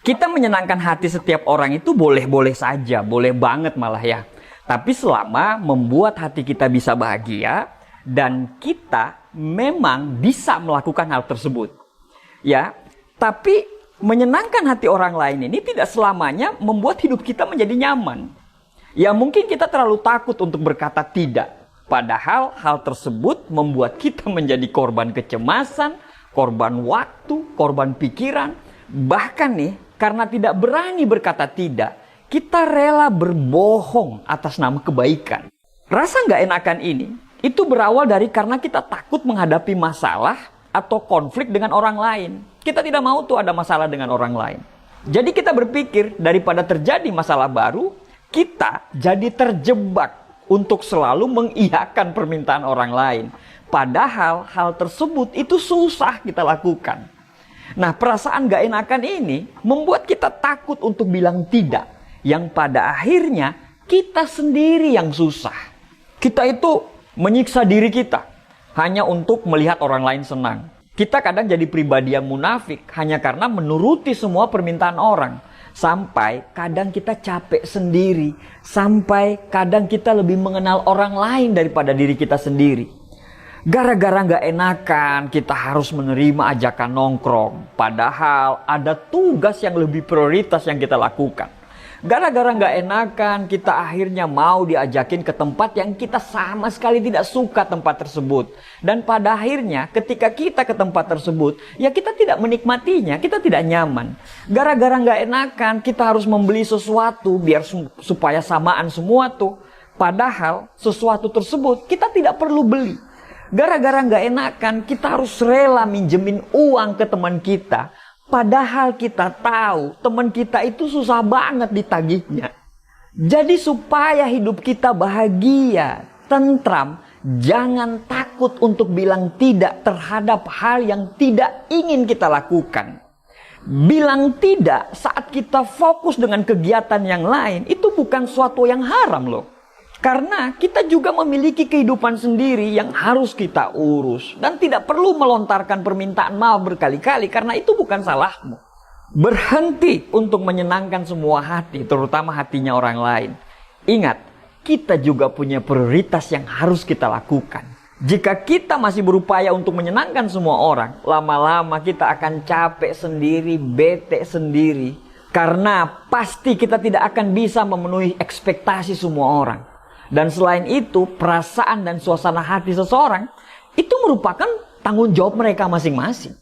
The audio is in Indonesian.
Kita menyenangkan hati setiap orang itu boleh-boleh saja, boleh banget malah ya. Tapi selama membuat hati kita bisa bahagia dan kita memang bisa melakukan hal tersebut. Ya, tapi menyenangkan hati orang lain ini tidak selamanya membuat hidup kita menjadi nyaman. Ya mungkin kita terlalu takut untuk berkata tidak. Padahal hal tersebut membuat kita menjadi korban kecemasan, korban waktu, korban pikiran. Bahkan nih, karena tidak berani berkata tidak, kita rela berbohong atas nama kebaikan. Rasa nggak enakan ini, itu berawal dari karena kita takut menghadapi masalah atau konflik dengan orang lain. Kita tidak mau tuh ada masalah dengan orang lain. Jadi kita berpikir daripada terjadi masalah baru, kita jadi terjebak untuk selalu mengiyakan permintaan orang lain. Padahal hal tersebut itu susah kita lakukan. Nah, perasaan gak enakan ini membuat kita takut untuk bilang tidak. Yang pada akhirnya kita sendiri yang susah. Kita itu menyiksa diri kita hanya untuk melihat orang lain senang. Kita kadang jadi pribadi yang munafik hanya karena menuruti semua permintaan orang. Sampai kadang kita capek sendiri. Sampai kadang kita lebih mengenal orang lain daripada diri kita sendiri. Gara-gara gak enakan kita harus menerima ajakan nongkrong. Padahal ada tugas yang lebih prioritas yang kita lakukan. Gara-gara gak enakan kita akhirnya mau diajakin ke tempat yang kita sama sekali tidak suka tempat tersebut. Dan pada akhirnya ketika kita ke tempat tersebut, ya kita tidak menikmatinya, kita tidak nyaman. Gara-gara gak enakan kita harus membeli sesuatu biar supaya samaan semua tuh. Padahal sesuatu tersebut kita tidak perlu beli. Gara-gara gak enakan kita harus rela minjemin uang ke teman kita. Padahal kita tahu teman kita itu susah banget ditagihnya. Jadi supaya hidup kita bahagia, tentram, jangan takut untuk bilang tidak terhadap hal yang tidak ingin kita lakukan. Bilang tidak saat kita fokus dengan kegiatan yang lain itu bukan suatu yang haram loh. Karena kita juga memiliki kehidupan sendiri yang harus kita urus. Dan tidak perlu melontarkan permintaan maaf berkali-kali karena itu bukan salahmu. Berhenti untuk menyenangkan semua hati, terutama hatinya orang lain. Ingat, kita juga punya prioritas yang harus kita lakukan. Jika kita masih berupaya untuk menyenangkan semua orang, lama-lama kita akan capek sendiri, bete sendiri. Karena pasti kita tidak akan bisa memenuhi ekspektasi semua orang. Dan selain itu, perasaan dan suasana hati seseorang itu merupakan tanggung jawab mereka masing-masing.